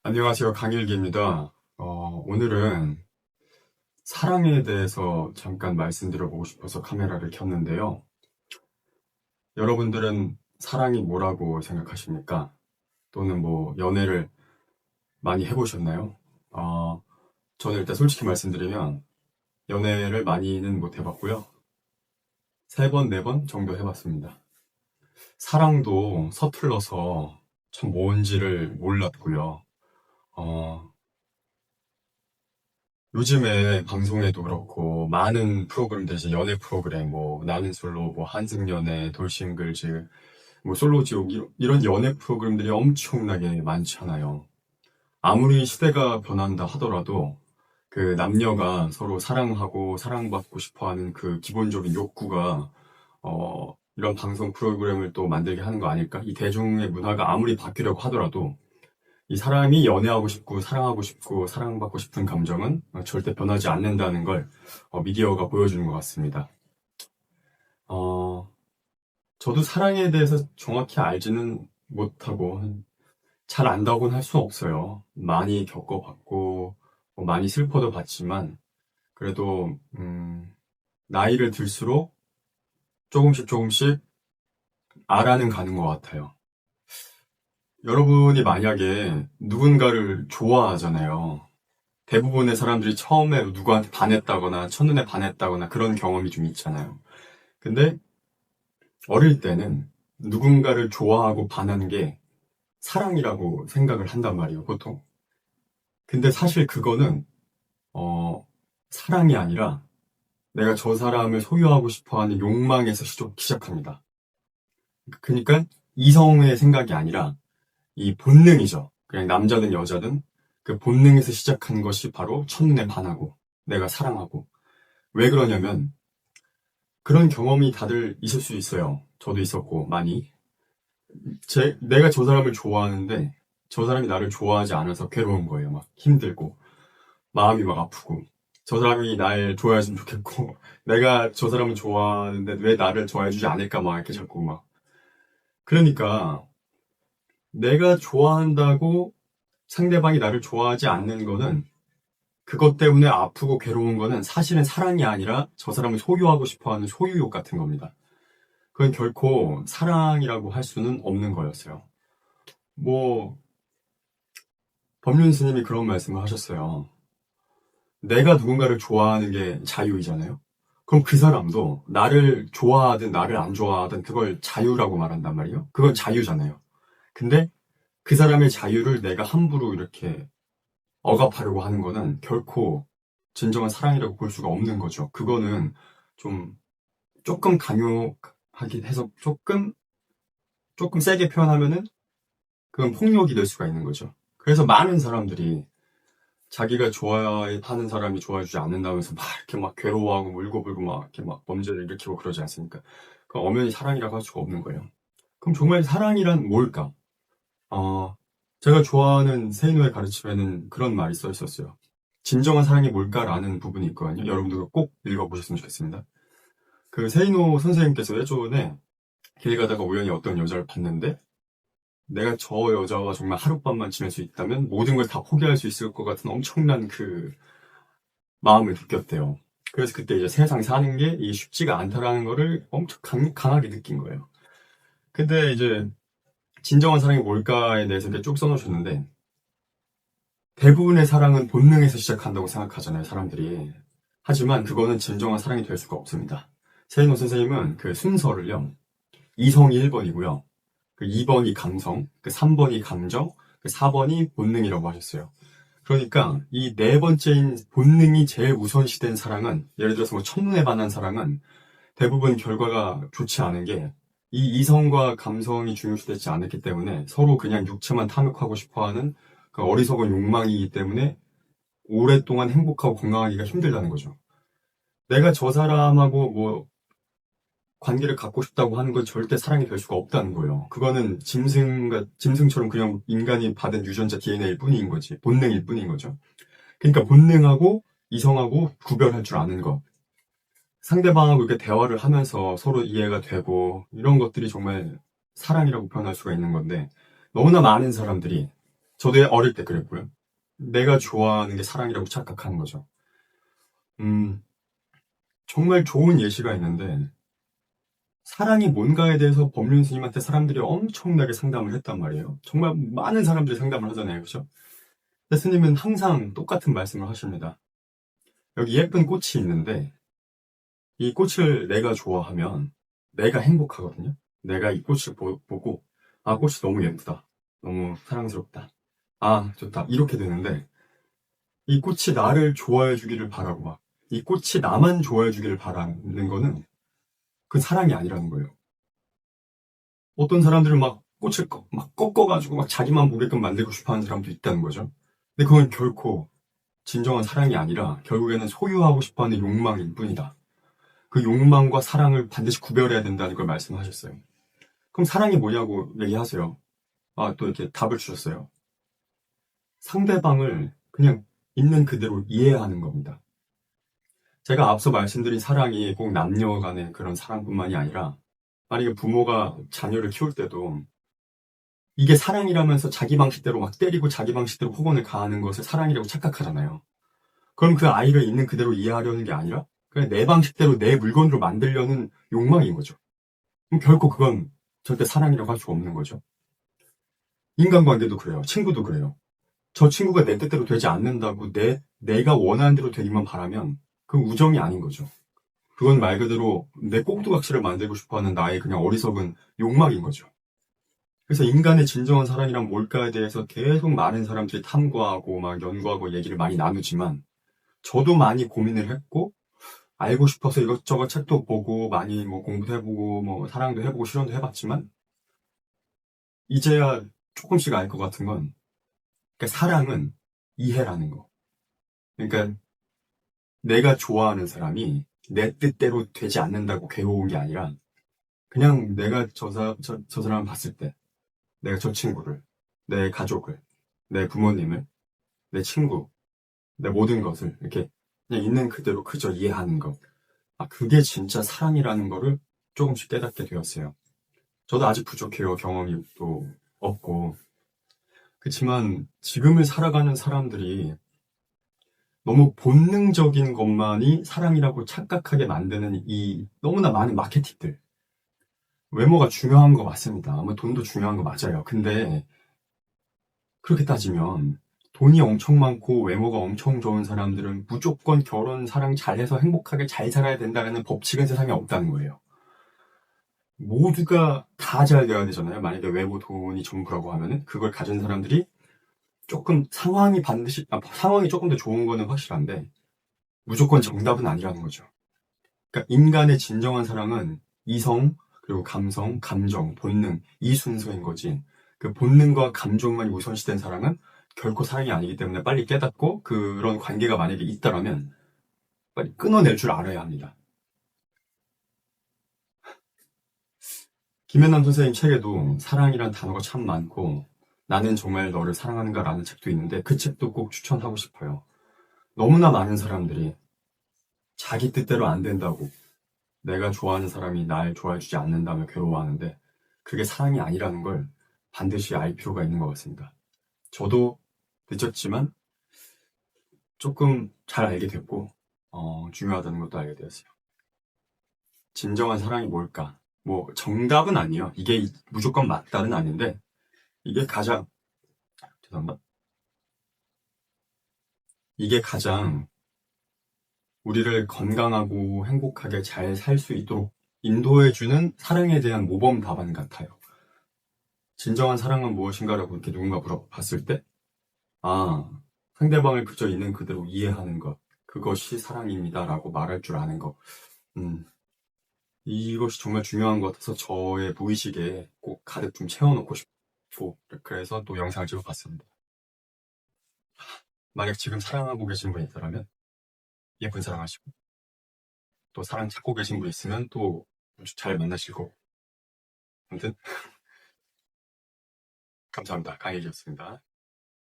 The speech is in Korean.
안녕하세요. 강일기입니다. 오늘은 사랑에 대해서 잠깐 말씀드려보고 싶어서 카메라를 켰는데요. 여러분들은 사랑이 뭐라고 생각하십니까? 또는 뭐 연애를 많이 해보셨나요? 저는 일단 솔직히 말씀드리면 연애를 많이는 못 해봤고요. 3번, 4번 정도 해봤습니다. 사랑도 서툴러서 참 뭔지를 몰랐고요. 어, 요즘에 방송에도 그렇고 많은 프로그램들 이제 연애 프로그램 뭐 나는 솔로 뭐 한승연애 돌싱글즈 뭐 솔로지옥 이런 연애 프로그램들이 엄청나게 많잖아요. 아무리 시대가 변한다 하더라도 그 남녀가 서로 사랑하고 사랑받고 싶어하는 그 기본적인 욕구가 이런 방송 프로그램을 또 만들게 하는 거 아닐까? 이 대중의 문화가 아무리 바뀌려고 하더라도 이 사람이 연애하고 싶고 사랑하고 싶고 사랑받고 싶은 감정은 절대 변하지 않는다는 걸 미디어가 보여주는 것 같습니다. 어, 저도 사랑에 대해서 정확히 알지는 못하고 잘 안다고는 할 수 없어요. 많이 겪어봤고 많이 슬퍼도 봤지만 그래도 나이를 들수록 조금씩 조금씩 알아는 가는 것 같아요. 여러분이 만약에 누군가를 좋아하잖아요. 대부분의 사람들이 처음에 누구한테 반했다거나 첫눈에 반했다거나 그런 경험이 좀 있잖아요. 근데 어릴 때는 누군가를 좋아하고 반하는 게 사랑이라고 생각을 한단 말이에요, 보통. 근데 사실 그거는 사랑이 아니라 내가 저 사람을 소유하고 싶어하는 욕망에서 시작합니다. 그러니까 이성의 생각이 아니라 이 본능이죠. 그냥 남자든 여자든 그 본능에서 시작한 것이 바로 첫눈에 반하고 내가 사랑하고. 왜 그러냐면 그런 경험이 다들 있을 수 있어요. 저도 있었고 많이. 내가 저 사람을 좋아하는데 저 사람이 나를 좋아하지 않아서 괴로운 거예요. 막 힘들고 마음이 막 아프고 저 사람이 날 좋아했으면 좋겠고 내가 저 사람을 좋아하는데 왜 나를 좋아해주지 않을까 막 이렇게 자꾸 막. 그러니까 내가 좋아한다고 상대방이 나를 좋아하지 않는 거는 그것 때문에 아프고 괴로운 거는 사실은 사랑이 아니라 저 사람을 소유하고 싶어하는 소유욕 같은 겁니다. 그건 결코 사랑이라고 할 수는 없는 거였어요. 뭐, 법륜 스님이 그런 말씀을 하셨어요. 내가 누군가를 좋아하는 게 자유이잖아요? 그럼 그 사람도 나를 좋아하든 나를 안 좋아하든 그걸 자유라고 말한단 말이에요? 그건 자유잖아요. 근데 그 사람의 자유를 내가 함부로 이렇게 억압하려고 하는 거는 결코 진정한 사랑이라고 볼 수가 없는 거죠. 그거는 좀 조금 강요하긴 해서 조금 세게 표현하면은 그건 폭력이 될 수가 있는 거죠. 그래서 많은 사람들이 자기가 좋아하는 사람이 좋아해주지 않는다면서 막 이렇게 막 괴로워하고 울고불고 막 이렇게 막 범죄를 일으키고 그러지 않습니까? 그 엄연히 사랑이라고 할 수가 없는 거예요. 그럼 정말 사랑이란 뭘까? 어, 제가 좋아하는 세이노의 가르침에는 그런 말이 써 있었어요. 진정한 사랑이 뭘까라는 부분이 있거든요. 여러분들도 꼭 읽어보셨으면 좋겠습니다. 그 세이노 선생님께서 예전에 길 가다가 우연히 어떤 여자를 봤는데 내가 저 여자와 정말 하룻밤만 지낼 수 있다면 모든 걸 다 포기할 수 있을 것 같은 엄청난 그 마음을 느꼈대요. 그래서 그때 이제 세상 사는 게 이게 쉽지가 않다라는 거를 엄청 강하게 느낀 거예요. 근데 이제 진정한 사랑이 뭘까에 대해서 이렇게 쭉 써놓으셨는데 대부분의 사랑은 본능에서 시작한다고 생각하잖아요, 사람들이. 하지만 그거는 진정한 사랑이 될 수가 없습니다. 세이노 선생님은 그 순서를요, 이성이 1번이고요. 그 2번이 감성, 그 3번이 감정, 그 4번이 본능이라고 하셨어요. 그러니까 이 네 번째인 본능이 제일 우선시된 사랑은 예를 들어서 뭐 첫눈에 반한 사랑은 대부분 결과가 좋지 않은 게 이 이성과 감성이 중요시되지 않았기 때문에 서로 그냥 육체만 탐욕하고 싶어하는 그 어리석은 욕망이기 때문에 오랫동안 행복하고 건강하기가 힘들다는 거죠. 내가 저 사람하고 뭐 관계를 갖고 싶다고 하는 건 절대 사랑이 될 수가 없다는 거예요. 그거는 짐승처럼 그냥 인간이 받은 유전자 DNA일 뿐인 거지. 본능일 뿐인 거죠. 그러니까 본능하고 이성하고 구별할 줄 아는 것. 상대방하고 이렇게 대화를 하면서 서로 이해가 되고 이런 것들이 정말 사랑이라고 표현할 수가 있는 건데 너무나 많은 사람들이 저도 어릴 때 그랬고요. 내가 좋아하는 게 사랑이라고 착각하는 거죠. 음, 정말 좋은 예시가 있는데, 사랑이 뭔가에 대해서 법륜 스님한테 사람들이 엄청나게 상담을 했단 말이에요. 정말 많은 사람들이 상담을 하잖아요. 그죠? 근데 스님은 항상 똑같은 말씀을 하십니다. 여기 예쁜 꽃이 있는데, 이 꽃을 내가 좋아하면 내가 행복하거든요. 내가 이 꽃을 보고, 아, 꽃이 너무 예쁘다. 너무 사랑스럽다. 아, 좋다. 이렇게 되는데, 이 꽃이 나를 좋아해 주기를 바라고 막, 이 꽃이 나만 좋아해 주기를 바라는 거는 그 사랑이 아니라는 거예요. 어떤 사람들은 막 꽃을 막 꺾어가지고 막 자기만 보게끔 만들고 싶어 하는 사람도 있다는 거죠. 근데 그건 결코 진정한 사랑이 아니라 결국에는 소유하고 싶어 하는 욕망일 뿐이다. 그 욕망과 사랑을 반드시 구별해야 된다는 걸 말씀하셨어요. 그럼 사랑이 뭐냐고 얘기하세요. 아, 또 이렇게 답을 주셨어요. 상대방을 그냥 있는 그대로 이해하는 겁니다. 제가 앞서 말씀드린 사랑이 꼭 남녀 간의 그런 사랑뿐만이 아니라, 만약에 부모가 자녀를 키울 때도 이게 사랑이라면서 자기 방식대로 막 때리고 자기 방식대로 폭언을 가하는 것을 사랑이라고 착각하잖아요. 그럼 그 아이를 있는 그대로 이해하려는 게 아니라 그냥 내 방식대로 내 물건으로 만들려는 욕망인 거죠. 그럼 결코 그건 절대 사랑이라고 할 수 없는 거죠. 인간관계도 그래요. 친구도 그래요. 저 친구가 내 뜻대로 되지 않는다고 내가 원하는 대로 되기만 바라면 그 우정이 아닌 거죠. 그건 말 그대로 내 꼭두각시를 만들고 싶어하는 나의 그냥 어리석은 욕망인 거죠. 그래서 인간의 진정한 사랑이란 뭘까에 대해서 계속 많은 사람들이 탐구하고 막 연구하고 얘기를 많이 나누지만 저도 많이 고민을 했고 알고 싶어서 이것저것 책도 보고 많이 뭐 공부도 해보고 뭐 사랑도 해보고 실험도 해봤지만 이제야 조금씩 알 것 같은 건 그러니까 사랑은 이해라는 거. 그러니까 내가 좋아하는 사람이 내 뜻대로 되지 않는다고 괴로운 게 아니라 그냥 내가 저 사람을 봤을 때 내가 저 친구를, 내 가족을, 내 부모님을, 내 친구, 내 모든 것을 이렇게 그냥 있는 그대로 그저 이해하는 것. 아, 그게 진짜 사랑이라는 거를 조금씩 깨닫게 되었어요. 저도 아직 부족해요. 경험이 또 없고. 그렇지만 지금을 살아가는 사람들이 너무 본능적인 것만이 사랑이라고 착각하게 만드는 이 너무나 많은 마케팅들. 외모가 중요한 거 맞습니다. 뭐 돈도 중요한 거 맞아요. 근데 그렇게 따지면 돈이 엄청 많고 외모가 엄청 좋은 사람들은 무조건 결혼, 사랑 잘해서 행복하게 잘 살아야 된다는 법칙은 세상에 없다는 거예요. 모두가 다 잘 돼야 되잖아요. 만약에 외모, 돈이 전부라고 하면은 그걸 가진 사람들이 조금 상황이 조금 더 좋은 거는 확실한데 무조건 정답은 아니라는 거죠. 그러니까 인간의 진정한 사랑은 이성, 그리고 감성, 감정, 본능 이 순서인 거지. 그 본능과 감정만 우선시된 사랑은 결코 사랑이 아니기 때문에 빨리 깨닫고 그런 관계가 만약에 있다라면 빨리 끊어낼 줄 알아야 합니다. 김연남 선생님 책에도 사랑이란 단어가 참 많고 나는 정말 너를 사랑하는가라는 책도 있는데 그 책도 꼭 추천하고 싶어요. 너무나 많은 사람들이 자기 뜻대로 안 된다고 내가 좋아하는 사람이 날 좋아해주지 않는다며 괴로워하는데 그게 사랑이 아니라는 걸 반드시 알 필요가 있는 것 같습니다. 저도 늦었지만 조금 잘 알게 됐고 중요하다는 것도 알게 되었어요. 진정한 사랑이 뭘까? 뭐 정답은 아니에요. 이게 무조건 맞다는 아닌데 이게 가장 죄송합니다. 이게 가장 우리를 건강하고 행복하게 잘 살 수 있도록 인도해주는 사랑에 대한 모범 답안 같아요. 진정한 사랑은 무엇인가라고 이렇게 누군가 물어봤을 때, 아, 상대방을 그저 있는 그대로 이해하는 것, 그것이 사랑입니다라고 말할 줄 아는 것. 음, 이것이 정말 중요한 것 같아서 저의 무의식에 꼭 가득 좀 채워놓고 싶고, 그래서 또 영상을 찍어봤습니다. 만약 지금 사랑하고 계신 분이 있다면, 예쁜 사랑하시고, 또 사랑 찾고 계신 분 있으면 또 잘 만나실 거고. 아무튼, 감사합니다. 강혜지였습니다.